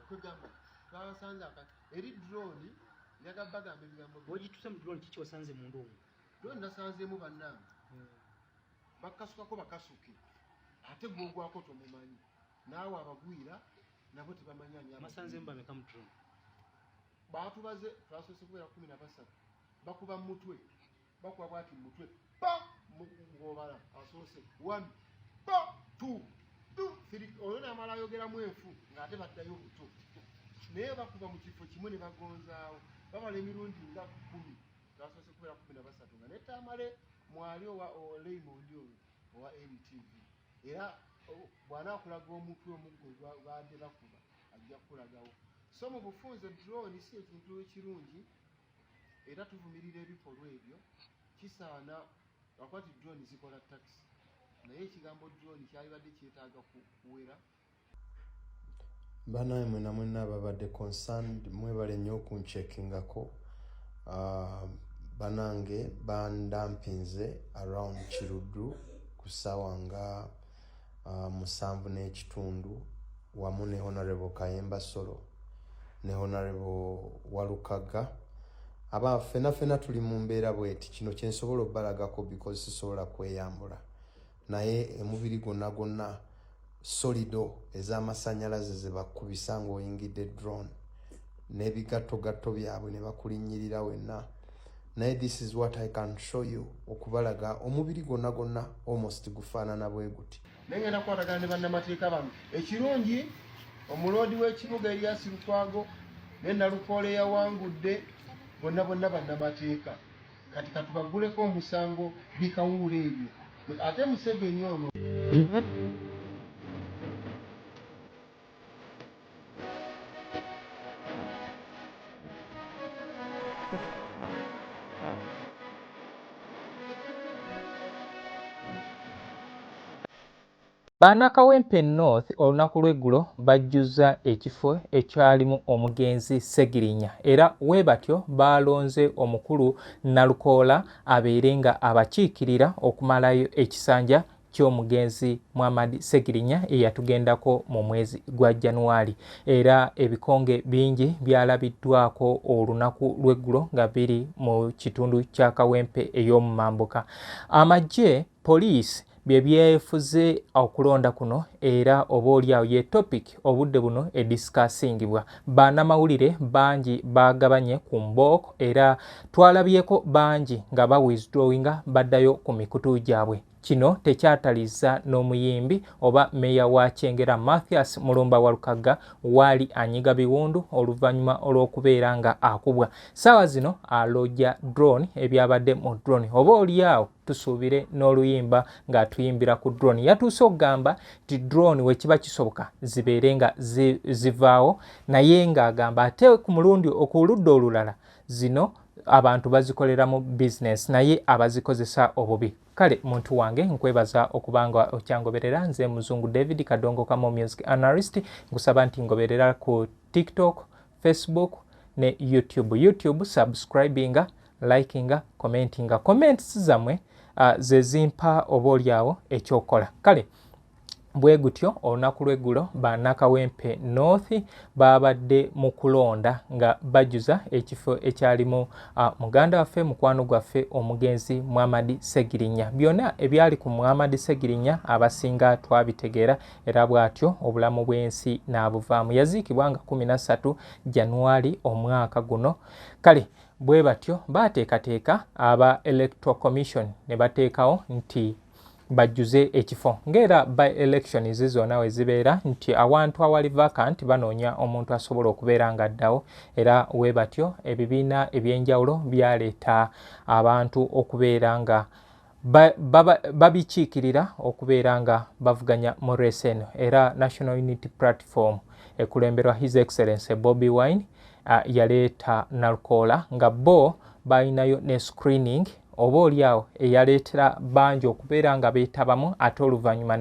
kwegamba twabasanze akati eri drone yagabagamba ebigambo wogituse mu drone kiki wasanze mu ndomo drone nasanzeemu bannange bakasukako bakasuke ate gwogwako tomumanyi naawe abagwira nabo tebamanyani masanze mbameka mu drone batubaze twasoose kubeera 13 bakuba mu mutwe bakuba bwati mu mutwe pa ngobala asoose 1 pa 2 3 olwo namala ayogeramu enfu ng'ate baddayo buto naye bakuba mu kifo kimu ne bagonzaawo bamala emirundi nga 10 twasoose kubeera 13 nga netamale mwali owa Raymond owa NTV era bw'anaakulaga omutwe omuggo baadde bakuba ajja kukulagawo so mu bufunze drone si ekintu ekirungi era tuvumirira ebikolwa ebyo kisaana akwati drone zikola taxi naye ekigambo drone kyalibadde kyetaaga kuwera banaye mwena ababadde concerned mwebale nnyo okunchekingako banange bandampinze around Kiruddu ku ssaawa nga 7:30 wamu ne Honorable Kayemba Solo ne Honorable Walukaga aba fena tuli mu mbeera bweti kino kyensobola obalagako because sisobola kweyambula naye emubiri gonna solido ez'amasanyalaze ze bakubisa ng'oyingidde drone n'ebigattogatto byabwe ne bakulinnyirira wenna naye this is what I can show you okubalaga omubiri gonna almost gufaanana bwe guti nengenda kwatagana ne bannamateeka bano ekirungi omuloodi w'ekibuga Erias Lukwago ne Nalukoole yawangudde bonna bannamateeka kati katubaguleko omusango bikawuula ebyo ate Museveni ono Banakawempe North olunaku lw'eggulo bajjuza ekifo ekyalimu omugenzi Segirinya era webatyo balonze omukulu Nalukoola abeere nga abakiikirira okumalayo ekisanja ky'omugenzi Muhammad Segirinya eyatugendako mu mwezi gwa January era ebikonge bingi byalabiddwako olunaku lw'eggulo nga biri mu kitundu kya Kawempe ey'omu Mambuka. Amagye police byefuze okulonda kuno era obaoliawo ye topic obudde buno ediscussingibwa bannamawulire bangi bagabanye ku mbooko era twalabyeko bangi nga bawithdrawinga baddayo ku mikutu gyabwe. Kino tekyataliza n'omuyimbi oba meya wa Kyengera Mathias Mulumba Walukaga wali anyiga biwundu oluvannyuma olw'okubeera nga akubwa. Ssaawa zino alojja drone ebyabadde mu drone oba oliawo tusuubire n'oluyimba ng'atuyimbira ku drone. Yatuuse okugamba nti drone wekiba kisoboka zibeere nga zivaawo naye ng'agamba ate ku mulundi okuludda olulala zino abantu bazikoleramu business naye abazikozesa obubi. Kale muntu wange nkwebaza okubanga okyangoberera nze Muzungu David Kadongo Kamo Music Analyst nkusaba nti ngoberera ku TikTok, Facebook ne YouTube subscribinga, likinga, commentinga. Comments zamwe ze zimpa obaoliawo ekyokola. Kale bwe gutyo olunaku lw'eggulo Banakawempe North babadde mu kulonda nga bajjuza ekifo ekyalimu muganda waffe mukwano gwaffe omugenzi Muhammad Segirinya. Byonna ebyali ku Muhammad Segirinya abasinga twabitegeera era bw'atyo obulamu bw'ensi n'abuvaamu. Yaziikibwa nga 13 January omwaka guno. Kale bwe batyo bateekateeka aba Electoral Commission ne bateekawo nti bajjuze ekifo ngera by election zizona we zibeera nti awantu awali vacant banoonya omuntu asobola okubeera nga addawo era webatyo ebibiina ebyenjawulo byaleeta abantu okubeera nga babikiikirira okubeera nga bavuganya mu race eno era National Unity Platform ekulemberwa His Excellency Bobi Wine yaleeta Nalukoola nga bo balinayo ne screening oba oliawo eyaleetera bangi okubeera nga beetabamu ate oluvannyuma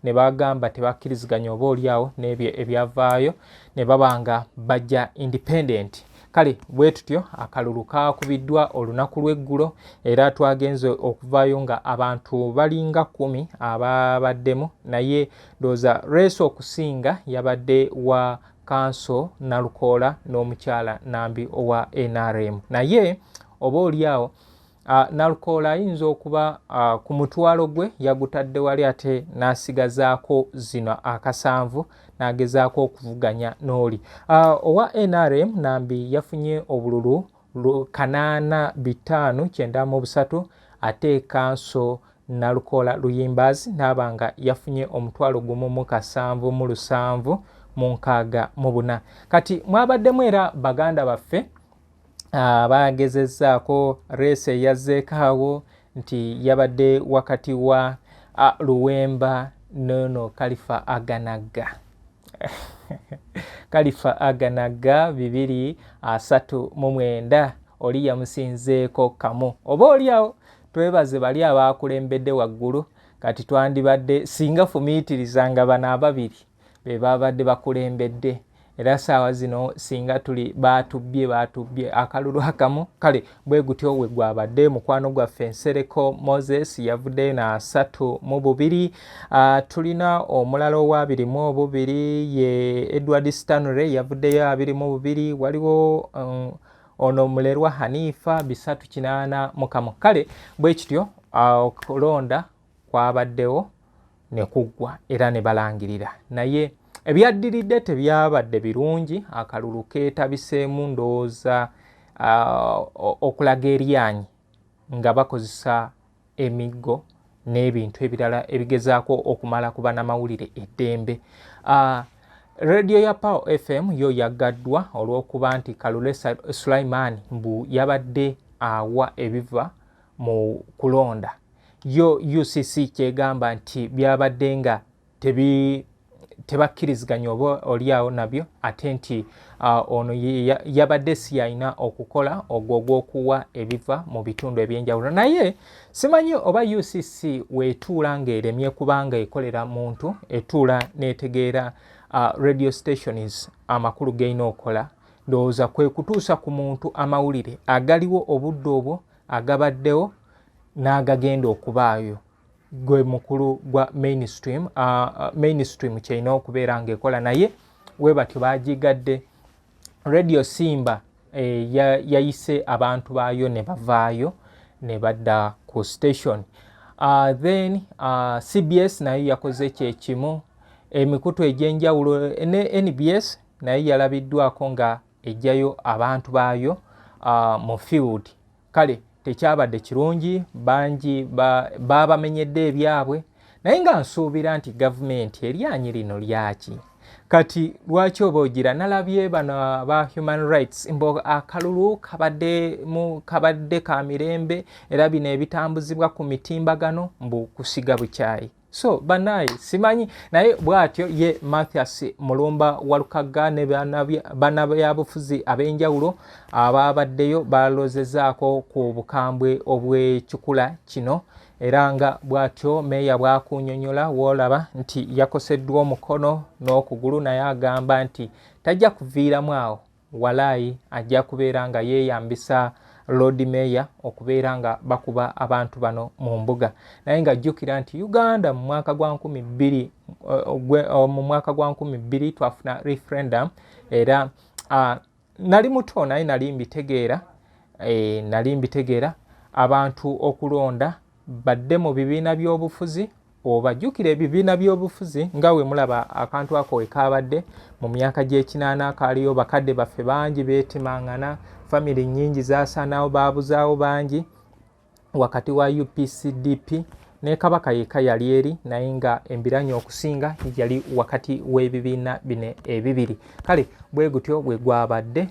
ne bagamba tebakkiriziganya oba oliawo n'ebyo ebyavaayo ne baba nga bajja independent. Kale bwe tutyo akalulu kakubiddwa olunaku lw'eggulo era twagenze okuvaayo nga abantu balinga 10 ababaddemu naye ndowooza reeso okusinga yabadde wa Kanso Nalukoola n'omukyala Nambi owa NRM. Naye oba oliawo Nalukoola ayinza okuba ku mutwalo gwe yagutadde wali ate n'asigazaako zino akasanvu n'agezaako okuvuganya n'oli. Owa NRM Nambi yafunye obululu 8,593 ate Kanso Nalukoola Luyimbazi n'abanga yafunye omutwalo 1,774. Kati mwabaddemu era baganda baffe bagezezzaako reese yazzeekaawo nti yabadde wakati wa Luwemba nono Kalifa Aganaga. Kalifa Aganaga 239 oli yamusinzeeko kamu. Oba oliawo twebaze bali abakulembedde waggulu kati twandibadde singa fumiitirizanga bano ababiri be babadde bakulembedde era saawa zino singa tuli baatubbye akalulu akamu. Kale bwe gutyo we gwabadde mukwano gwaffe Nsereko Moses yavuddeyo na 32. Tulina omulala owa 22 ye Edward Stanley yavuddeyo 22. Waliwo ono Mulerwa Hanifa 380. Kale bwe kityo okulonda kwabaddewo ne kuggwa era ne balangirira, naye ebyaddiridde tebyabadde birungi. Akalulu keetabiseemu ndowooza okulaga eryanyi nga bakozesa emiggo n'ebintu ebirala ebigezaako okumala ku bannamawulire eddembe. Radio ya Power FM yo yaggaddwa olw'okuba nti Kalule Sulaiman mbu yabadde awa ebiva mu kulonda. Yo UCC kyegamba nti byabadde nga tebakkiriziganya oba oliawo nabyo ate nti ono yabadde si yalina okukola ogwo ogw'okuwa ebiva mu bitundu ebyenjawulo. Naye simanyi oba UCC weetuula ng'eremye kubanga ekolera muntu etuula n'etegeera radio stations amakulu g'erina okola. Ndowooza kwe kutuusa ku muntu amawulire agaliwo obudde obwo agabaddewo n'agagenda okubaayo. Gwe mukulu gwa mainstream kyerina okubeera ng'ekola, naye we batyo bagigadde. Radio Simba yayise abantu baayo ne bavaayo ne badda ku station. Then CBS nayo yakoze kyekimu. Emikutu egy'enjawulo ne NBS naye yalabiddwako nga ejjayo abantu baayo mu field. Kale tekyabadde kirungi, bangi babamenyedde ebyabwe, naye nga nsuubira nti gavumenti eryanyi lino lyaki. Kati lwaki oba ogira nalabye bano ba human rights mbo akalulu kabadde ka mirembe era bino ebitambuzibwa ku mitimbagano mbu kusiga bukyayi. So banaye simanyi, naye bwatyo ye Mathias Mulumba Walukaga ne bana byabufuzi ab'enjawulo ababaddeyo balozezaako ku bukambwe obw'ekikula kino, era nga bwatyo meeya bwakunyonyola woolaba nti yakoseddwa omukono n'okugulu, naye agamba nti tajja kuviiramu awo, walaayi ajja kubeera nga yeeyambisa Lord Mayor okubeera nga bakuba abantu bano mu mbuga. Naye nga jjukira nti Uganda mu mwaka gwa 2000 twafuna referendum era nali muto naye nali mbitegeera abantu okulonda badde mu bibiina by'obufuzi. Obajjukira ebibiina by'obufuzi nga we mulaba akantu ako ekabadde mu myaka gy'ekinaana, kaaliyo bakadde baffe bangi beetimangana, family nyingi zaasanawo babuzaawo bangi wakati wa UPCDP ne Kabaka yeka yali eri, naye nga embiranye okusinga yali wakati w'ebibiina bine ebibiri. Kale bwe gutyo bwe gwabadde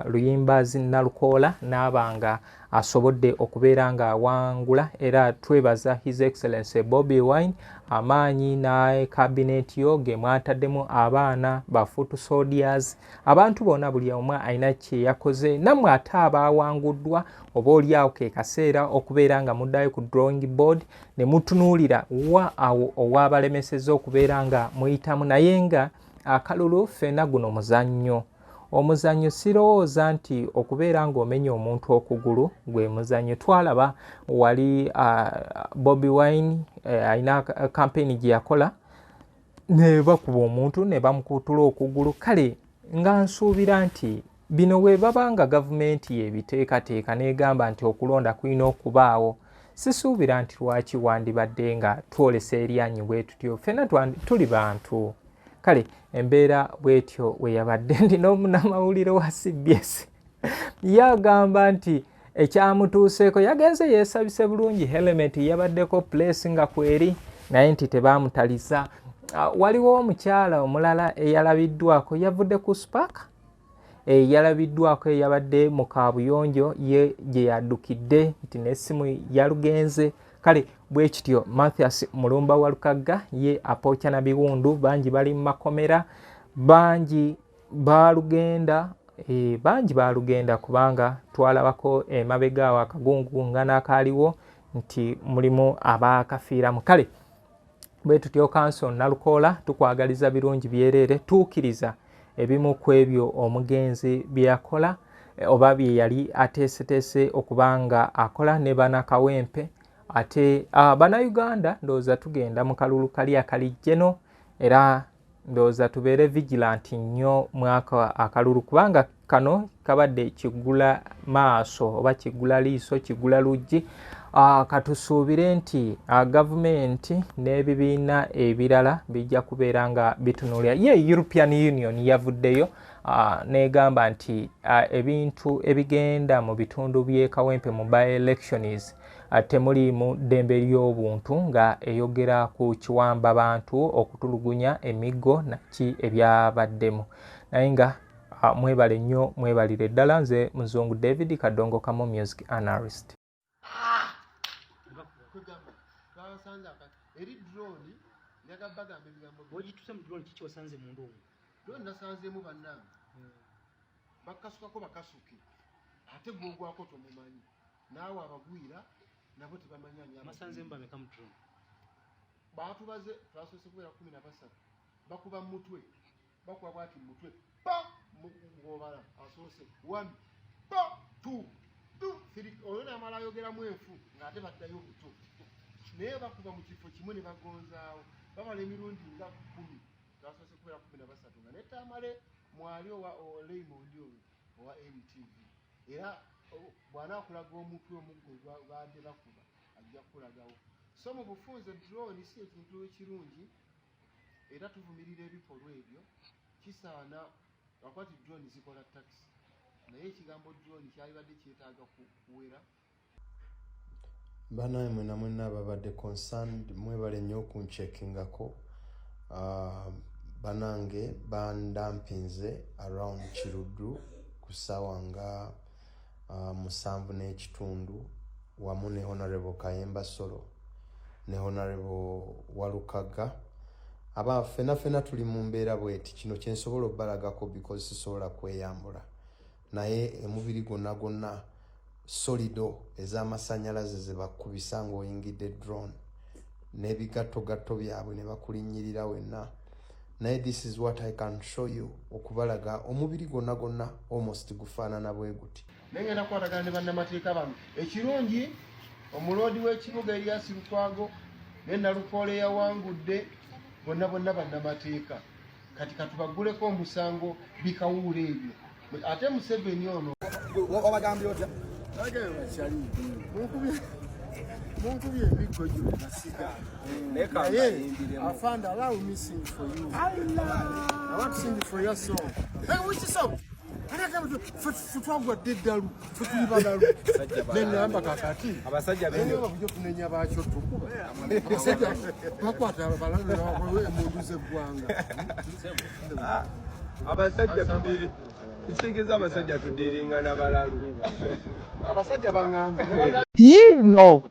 Luyimbazi Nalukoola n'abanga asobodde okubeera nga awangula, era twebaza His Excellency Bobi Wine amaanyi na cabinet yo ge mwataddemu abaana ba foot soldiers, abantu bonna buli omu alina kye yakoze. Nammwe ate abawanguddwa oba oliawo ke kaseera okubeera nga muddayo ku drawing board ne mutunuulira wa awo owaabalemesezza okubeera nga muyitamu. Naye nga akalulu ffenna guno omuzannyo sirowooza nti okubeera ng'omenya omuntu okugulu gwe muzannyo. Twalaba wali Bobi Wine alina kampeni gye yakola ne bakuba omuntu ne bamukutula okugulu. Kale nga nsuubira nti bino bwe babanga gavumenti yebiteekateeka n'egamba nti okulonda kulina okubaawo, sisuubira nti lwaki wandibadde nga twolesa eryanyi bwe tutyo. Ffenna tuli bantu. Kale embeera bwetyo we yabadde. Ndi n'omunnamawulire wa CBS yagamba nti ekyamutuuseeko yagenze yeesabise bulungi, helmet yabaddeko place nga kweri, naye nti tebaamutaliza. Waliwo omukyala omulala eyalabiddwako yavudde ku Spark, yalabiddwako eyabadde mu kaabuyonjo ye gye yaddukidde nti n'essimu yalugenze. Kale bwe kityo Mathias Mulumba wa Lukagga ye apookya na biwundu, bangi bali mu makomera, bangi baalugenda kubanga twalabako emabega awo akagungungana akaaliwo nti mulimu abaakafiiramu. Kale bwe tutyo Council Nalukoola tukwagaliza birungi byereere, tuukiriza ebimu ku ebyo omugenzi bye yakola oba bye yali ateeseteese okubanga akola ne bannakawempe. Ate bannayuganda ndowooza tugenda mu kalulu kali akalijjeno, era ndowooza tubeere vigilant nnyo mwaka akalulu kubanga kano kabadde kiggula maaso oba kiggula liiso, kiggula luggi. Katusuubire nti gavumenti n'ebibiina ebirala bijja kubeera nga bitunulira. Ye European Union yavuddeyo n'egamba nti ebintu ebigenda mu bitundu by'e Kawempe mu by-elections temuliimu ddembe ly'obuntu, nga eyogera ku kiwamba bantu okutulugunya emiggo naki ebyabaddemu. Naye nga mwebale nnyo, mwebalire ddala. Nze Muzungu David Kadongo Kamo Music Analyst. Eri drone yagabagamba ebigambo bw'ogituuse mu drone kiki osanze mundu omwo? Drone nasanzeemu bannange bakasukako bakasuke, ate gwogwako tomumanyi, naawe abagwira nabo tebamanyi. Amasanzeemu bameka mu drone? Baatubaze twasoose kubeera 13, bakuba mu mutwe, bakuba bwati mu mutwe pa ng'obala asoose 1 pa 2 3 olwo n'amala ayogeramu enfu ng'ate baddayo buto, naye bakuba mu kifo kimu ne bagonzaawo, bamala emirundi nga 10. Twasoose kubeera 13 nga netamale mwali owa Raymond oyo owa NTV, era bw'anaakulaga omutwe omuggo baadde bakuba ajja kukulagawo. So mu bufunze drone si ekintu ekirungi, era tuvumirira ebikolwa ebyo. Kisaana akwati drone zikola taxi, naye ekigambo drone kyalibadde kyetaaga kuwera. Banaye mwena ababadde concerned mwebale nnyo okunchekingako. Banange bandampinze around Kiruddu ku ssaawa nga 7:30 wamu ne Honorable Kayemba Solo ne Honorable Walukagga. Ffenna tuli mu mbeera bweti, kino kyensobola obbalagako because sisobola kweyambula, naye emubiri gonna solido ez'amasannyalaze ze bakubisa ng'oyingidde drone n'ebigattogatto byabwe ne bakulinnyirira wenna. Naye this is what I can show you, okubalaga omubiri gonna almost gufaanana bwe guti. Naye ngenda kukwatagana ne bannamateeka bano. Ekirungi omuloodi w'ekibuga Erias Lukwago ne Nalukoola eyawangudde bonna bannamateeka. Kati katubaguleko omusango bikawuula ebyo. Ate Museveni ono wabagambye otya? Munkubye ebiggo gyo nasiga. I found allow me sing for you. I want to sing for your song. Hey, which song? Futwagwadde eddalu, futulibadalu. Nengamba kakati. Abasajja bene bajja kunenya baakyo tukuba. Abasajja bakwata abalalu emmundu z'eggwanga. Abasajja tudiri. Nsingiza abasajja tudiringa n'abalalu. Abasajja baŋŋamba. No.